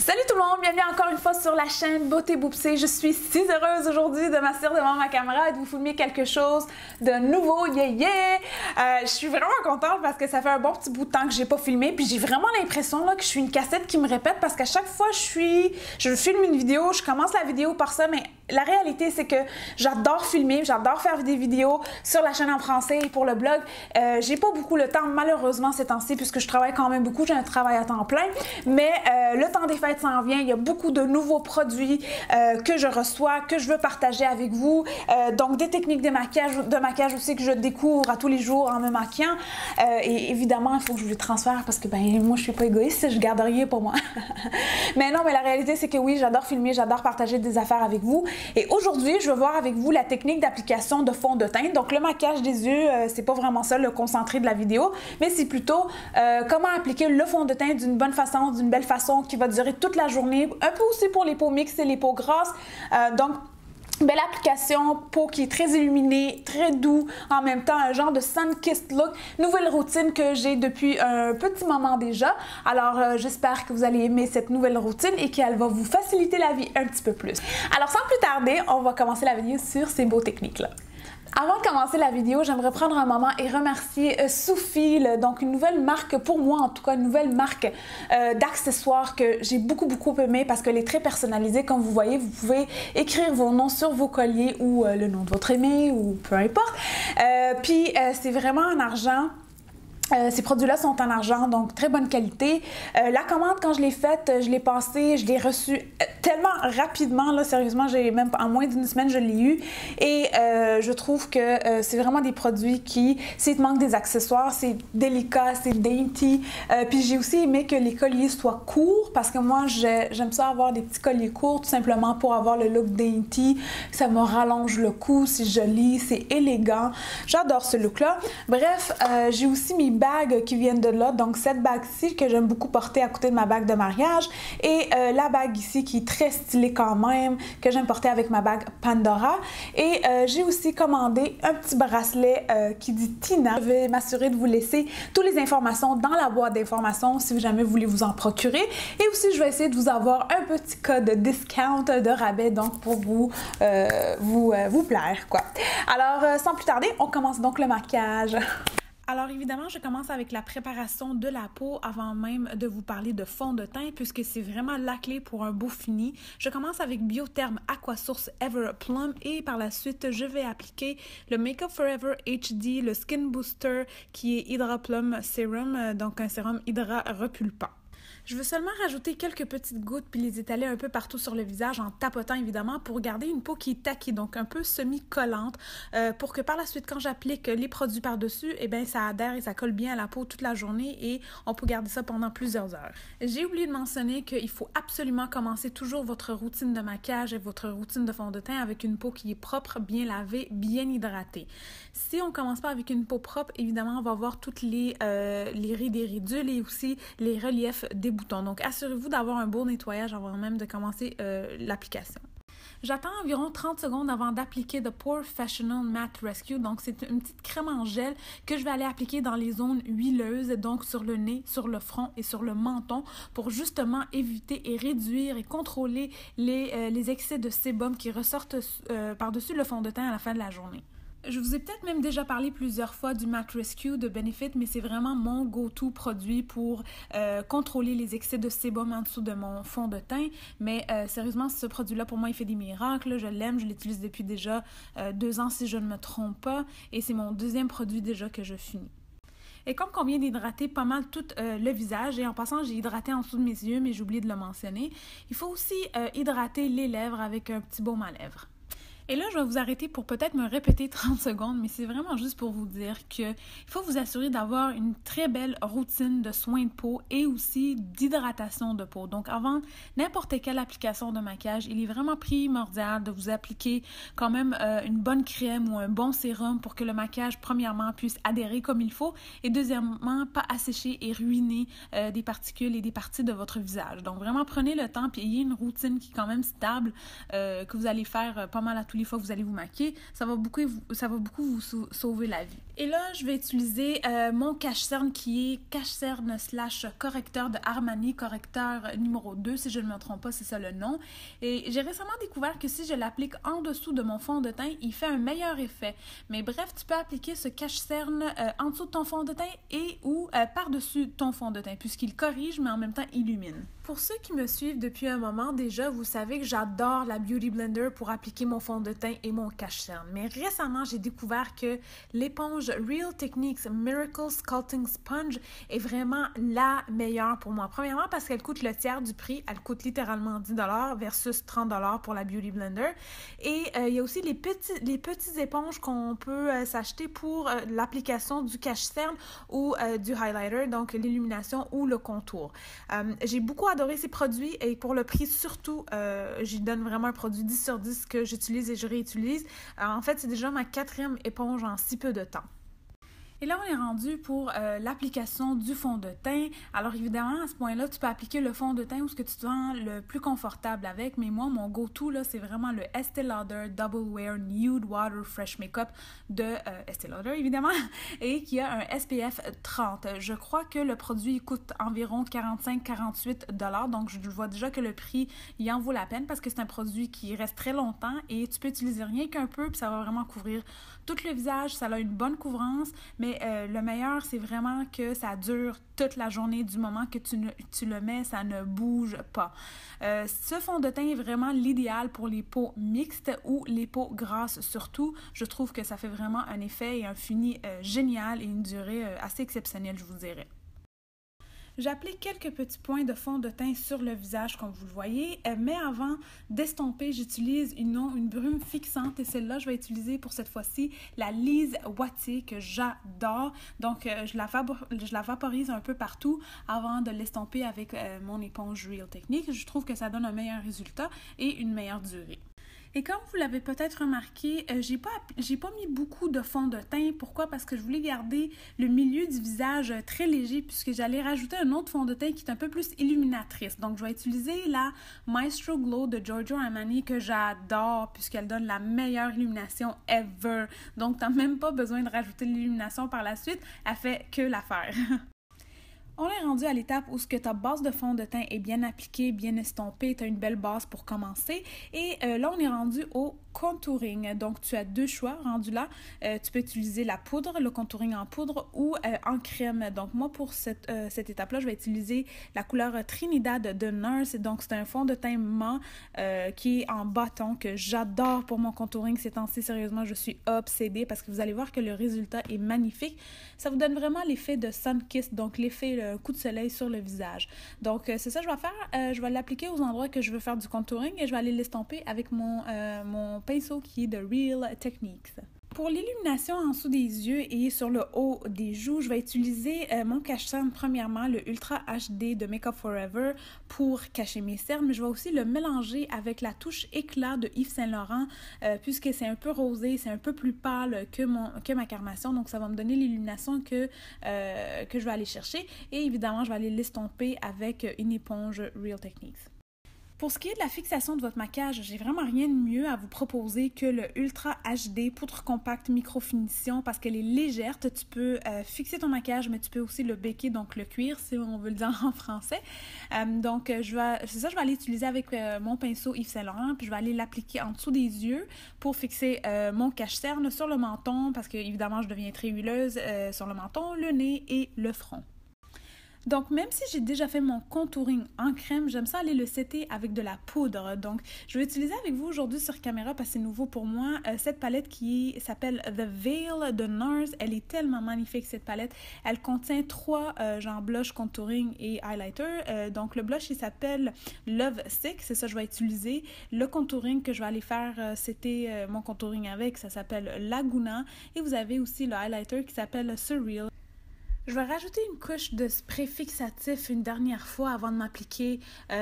Salut tout le monde, bienvenue encore une fois sur la chaîne Beauté Boopsy. Je suis si heureuse aujourd'hui de m'asseoir devant ma caméra et de vous filmer quelque chose de nouveau, Je suis vraiment contente parce que ça fait un bon petit bout de temps que j'ai pas filmé, puis j'ai vraiment l'impression que je suis une cassette qui me répète parce qu'à chaque fois je filme une vidéo, je commence la vidéo par ça, mais la réalité c'est que j'adore filmer, j'adore faire des vidéos sur la chaîne en français et pour le blog. J'ai pas beaucoup le temps malheureusement ces temps-ci puisque je travaille quand même beaucoup, j'ai un travail à temps plein, mais le temps des fêtes s'en vient, il y a beaucoup de nouveaux produits que je reçois, que je veux partager avec vous, donc des techniques de maquillage aussi que je découvre à tous les jours en me maquillant, et évidemment il faut que je vous les transfère parce que moi je suis pas égoïste, je garde rien pour moi. Mais non, mais la réalité c'est que oui, j'adore filmer, j'adore partager des affaires avec vous, et aujourd'hui je vais voir avec vous la technique d'application de fond de teint. Donc le maquillage des yeux, c'est pas vraiment ça le concentré de la vidéo, mais c'est plutôt comment appliquer le fond de teint d'une bonne façon, d'une belle façon qui va durer toute la journée, un peu aussi pour les peaux mixtes et les peaux grasses. Donc belle application, peau qui est très illuminée, très doux, en même temps un genre de sun-kissed look. Nouvelle routine que j'ai depuis un petit moment déjà. Alors j'espère que vous allez aimer cette nouvelle routine et qu'elle va vous faciliter la vie un petit peu plus. Alors sans plus tarder, on va commencer la vidéo sur ces beaux techniques-là. Avant de commencer la vidéo, j'aimerais prendre un moment et remercier Soufil, donc une nouvelle marque, pour moi en tout cas, une nouvelle marque d'accessoires que j'ai beaucoup aimé parce qu'elle est très personnalisée. Comme vous voyez, vous pouvez écrire vos noms sur vos colliers ou le nom de votre aimé ou peu importe. Puis c'est vraiment en argent. Ces produits-là sont en argent, donc très bonne qualité. La commande, quand je l'ai faite, je l'ai passée, je l'ai reçue tellement rapidement, là, sérieusement, j'ai même en moins d'une semaine, je l'ai eu. Et je trouve que c'est vraiment des produits qui, s'il te manque des accessoires, c'est délicat, c'est dainty. Puis j'ai aussi aimé que les colliers soient courts, parce que moi, j'aime ça avoir des petits colliers courts, tout simplement pour avoir le look dainty. Ça me rallonge le cou, c'est joli, c'est élégant. J'adore ce look-là. Bref, j'ai aussi mes bagues qui viennent de là, donc cette bague-ci que j'aime beaucoup porter à côté de ma bague de mariage, et la bague ici qui est très stylée quand même, que j'aime porter avec ma bague Pandora. Et j'ai aussi commandé un petit bracelet qui dit Tina. Je vais m'assurer de vous laisser toutes les informations dans la boîte d'informations si jamais vous voulez vous en procurer, et aussi je vais essayer de vous avoir un petit code de discount, de rabais, donc pour vous plaire quoi. Alors sans plus tarder, on commence donc le maquillage. Alors évidemment, je commence avec la préparation de la peau avant même de vous parler de fond de teint puisque c'est vraiment la clé pour un beau fini. Je commence avec Biotherm Aquasource Ever Plum et par la suite, je vais appliquer le Makeup Forever HD, le Skin Booster qui est Hydra Plum Serum, donc un sérum hydra repulpant. Je veux seulement rajouter quelques petites gouttes puis les étaler un peu partout sur le visage en tapotant évidemment pour garder une peau qui est taquée, donc un peu semi-collante, pour que par la suite quand j'applique les produits par-dessus, eh bien ça adhère et ça colle bien à la peau toute la journée et on peut garder ça pendant plusieurs heures. J'ai oublié de mentionner qu'il faut absolument commencer toujours votre routine de maquillage et votre routine de fond de teint avec une peau qui est propre, bien lavée, bien hydratée. Si on commence pas avec une peau propre, évidemment on va voir toutes les rides et ridules et aussi les reliefs des boutons. Donc, assurez-vous d'avoir un beau nettoyage avant même de commencer l'application. J'attends environ 30 secondes avant d'appliquer The Professional Matte Rescue. Donc, c'est une petite crème en gel que je vais aller appliquer dans les zones huileuses, donc sur le nez, sur le front et sur le menton pour justement éviter et réduire et contrôler les excès de sébum qui ressortent par-dessus le fond de teint à la fin de la journée. Je vous ai peut-être même déjà parlé plusieurs fois du Matte Rescue de Benefit, mais c'est vraiment mon go-to produit pour contrôler les excès de sébum en dessous de mon fond de teint. Mais sérieusement, ce produit-là, pour moi, il fait des miracles. Je l'aime, je l'utilise depuis déjà 2 ans si je ne me trompe pas. Et c'est mon deuxième produit déjà que je finis. Et comme on vient d'hydrater pas mal tout le visage, et en passant, j'ai hydraté en dessous de mes yeux, mais j'ai oublié de le mentionner, il faut aussi hydrater les lèvres avec un petit baume à lèvres. Et là, je vais vous arrêter pour peut-être me répéter 30 secondes, mais c'est vraiment juste pour vous dire qu'il faut vous assurer d'avoir une très belle routine de soins de peau et aussi d'hydratation de peau. Donc, avant n'importe quelle application de maquillage, il est vraiment primordial de vous appliquer quand même une bonne crème ou un bon sérum pour que le maquillage, premièrement, puisse adhérer comme il faut et deuxièmement, pas assécher et ruiner des particules et des parties de votre visage. Donc, vraiment, prenez le temps et ayez une routine qui est quand même stable, que vous allez faire pas mal à tous les fois que vous allez vous maquiller. Ça va beaucoup vous sauver la vie. Et là, je vais utiliser mon cache-cerne qui est cache-cerne / correcteur de Armani, correcteur numéro 2, si je ne me trompe pas, c'est ça le nom. Et j'ai récemment découvert que si je l'applique en dessous de mon fond de teint, il fait un meilleur effet. Mais bref, tu peux appliquer ce cache-cerne en dessous de ton fond de teint et ou par-dessus ton fond de teint, puisqu'il corrige, mais en même temps illumine. Pour ceux qui me suivent depuis un moment déjà, vous savez que j'adore la Beauty Blender pour appliquer mon fond de teint et mon cache-cerne. Mais récemment, j'ai découvert que l'éponge Real Techniques Miracle Sculpting Sponge est vraiment la meilleure pour moi. Premièrement, parce qu'elle coûte le tiers du prix. Elle coûte littéralement 10$ versus 30$ pour la Beauty Blender. Et il y a aussi les petites éponges qu'on peut s'acheter pour l'application du cache-cerne ou du highlighter, donc l'illumination ou le contour. J'ai beaucoup adoré ces produits et pour le prix surtout, j'y donne vraiment un produit 10 sur 10 que j'utilise et je réutilise. En fait, c'est déjà ma 4e éponge en si peu de temps. Et là, on est rendu pour l'application du fond de teint. Alors évidemment, à ce point-là, tu peux appliquer le fond de teint où ce que tu te sens le plus confortable avec. Mais moi, mon go-to, là, c'est vraiment le Estée Lauder Double Wear Nude Water Fresh Makeup de Estée Lauder, évidemment, et qui a un SPF 30. Je crois que le produit coûte environ 45-48$. Donc, je vois déjà que le prix, il en vaut la peine parce que c'est un produit qui reste très longtemps et tu peux utiliser rien qu'un peu puis ça va vraiment couvrir tout le visage. Ça a une bonne couvrance, mais le meilleur, c'est vraiment que ça dure toute la journée. Du moment que tu le mets, ça ne bouge pas. Ce fond de teint est vraiment l'idéal pour les peaux mixtes ou les peaux grasses surtout. Je trouve que ça fait vraiment un effet et un fini génial et une durée assez exceptionnelle, je vous dirais. J'applique quelques petits points de fond de teint sur le visage, comme vous le voyez, mais avant d'estomper, j'utilise une brume fixante et celle-là, je vais utiliser pour cette fois-ci la Lise Wattier que j'adore. Donc, je la vaporise un peu partout avant de l'estomper avec mon éponge Real Techniques. Je trouve que ça donne un meilleur résultat et une meilleure durée. Et comme vous l'avez peut-être remarqué, j'ai pas mis beaucoup de fond de teint. Pourquoi? Parce que je voulais garder le milieu du visage très léger puisque j'allais rajouter un autre fond de teint qui est un peu plus illuminatrice. Donc, je vais utiliser la Maestro Glow de Giorgio Armani que j'adore puisqu'elle donne la meilleure illumination ever. Donc, tu n'as même pas besoin de rajouter l'illumination par la suite. Elle fait que l'affaire. On est rendu à l'étape où ta base de fond de teint est bien appliquée, bien estompée, tu as une belle base pour commencer. Et là, on est rendu au contouring. Donc, tu as 2 choix rendus là. Tu peux utiliser la poudre, le contouring en poudre ou en crème. Donc, moi, pour cette étape-là, je vais utiliser la couleur Trinidad de Nurse. Donc, c'est un fond de teint mat qui est en bâton que j'adore pour mon contouring ces temps-ci. Sérieusement, je suis obsédée parce que vous allez voir que le résultat est magnifique. Ça vous donne vraiment l'effet de sun kiss, donc l'effet coup de soleil sur le visage. Donc, c'est ça que je vais faire. Je vais l'appliquer aux endroits que je veux faire du contouring et je vais aller l'estomper avec mon pinceau qui est de Real Techniques. Pour l'illumination en dessous des yeux et sur le haut des joues, je vais utiliser mon cache-cerne premièrement, le Ultra HD de Make Up For Ever pour cacher mes cernes, mais je vais aussi le mélanger avec la touche éclat de Yves Saint Laurent puisque c'est un peu rosé, c'est un peu plus pâle que ma carnation, donc ça va me donner l'illumination que je vais aller chercher et évidemment, je vais aller l'estomper avec une éponge Real Techniques. Pour ce qui est de la fixation de votre maquillage, j'ai vraiment rien de mieux à vous proposer que le Ultra HD Poudre Compacte Micro-Finition parce qu'elle est légère. Tu peux fixer ton maquillage, mais tu peux aussi le baker, donc le cuire si on veut le dire en français. Donc, je vais aller utiliser avec mon pinceau Yves Saint Laurent, puis je vais aller l'appliquer en dessous des yeux pour fixer mon cache-cerne sur le menton parce que évidemment, je deviens très huileuse sur le menton, le nez et le front. Donc, même si j'ai déjà fait mon contouring en crème, j'aime ça aller le setter avec de la poudre. Donc, je vais utiliser avec vous aujourd'hui sur caméra parce que c'est nouveau pour moi, cette palette qui s'appelle The Veil de NARS. Elle est tellement magnifique, cette palette. Elle contient 3 genre blush, contouring et highlighter. Donc, le blush, il s'appelle Love Sick. C'est ça que je vais utiliser. Le contouring que je vais aller faire setter mon contouring avec, ça s'appelle Laguna. Et vous avez aussi le highlighter qui s'appelle Surreal. Je vais rajouter une couche de spray fixatif une dernière fois avant de m'appliquer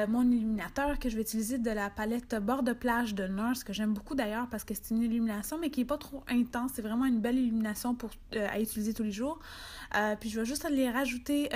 mon illuminateur que je vais utiliser de la palette Bord de plage de Nurse que j'aime beaucoup d'ailleurs parce que c'est une illumination mais qui n'est pas trop intense. C'est vraiment une belle illumination à utiliser tous les jours. Puis je vais juste aller rajouter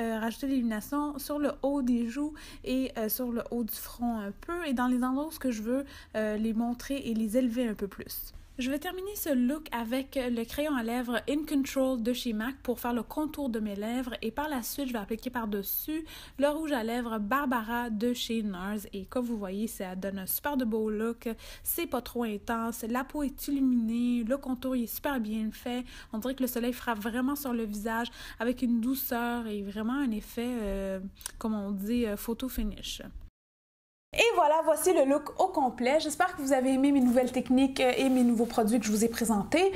l'illumination sur le haut des joues et sur le haut du front un peu et dans les endroits où je veux les montrer et les élever un peu plus. Je vais terminer ce look avec le crayon à lèvres In Control de chez MAC pour faire le contour de mes lèvres et par la suite, je vais appliquer par-dessus le rouge à lèvres Barbara de chez NARS et comme vous voyez, ça donne un super de beau look, c'est pas trop intense, la peau est illuminée, le contour il est super bien fait, on dirait que le soleil frappe vraiment sur le visage avec une douceur et vraiment un effet, comme on dit, photo finish. Et voilà, voici le look au complet. J'espère que vous avez aimé mes nouvelles techniques et mes nouveaux produits que je vous ai présentés.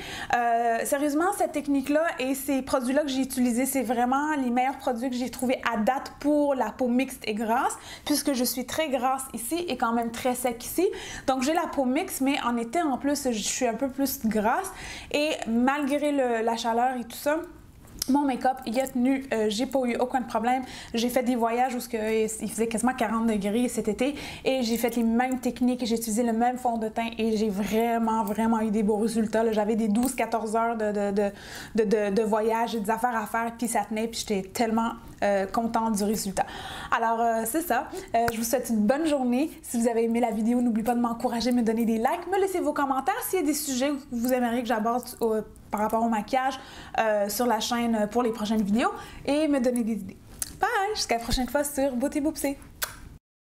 Sérieusement, cette technique-là et ces produits-là que j'ai utilisés, c'est vraiment les meilleurs produits que j'ai trouvés à date pour la peau mixte et grasse, puisque je suis très grasse ici et quand même très sec ici. Donc j'ai la peau mixte, mais en été en plus, je suis un peu plus grasse. Et malgré la chaleur et tout ça, mon make-up, il a tenu, j'ai pas eu aucun problème. J'ai fait des voyages où il faisait quasiment 40 degrés cet été et j'ai fait les mêmes techniques, j'ai utilisé le même fond de teint et j'ai vraiment eu des beaux résultats. J'avais des 12-14 heures de voyage et des affaires à faire puis ça tenait puis j'étais tellement contente du résultat. Alors c'est ça, je vous souhaite une bonne journée. Si vous avez aimé la vidéo, n'oubliez pas de m'encourager, me donner des likes, me laisser vos commentaires s'il y a des sujets que vous aimeriez que j'aborde par rapport au maquillage sur la chaîne pour les prochaines vidéos et me donner des idées. Bye! Jusqu'à la prochaine fois sur Beauté Boupsée.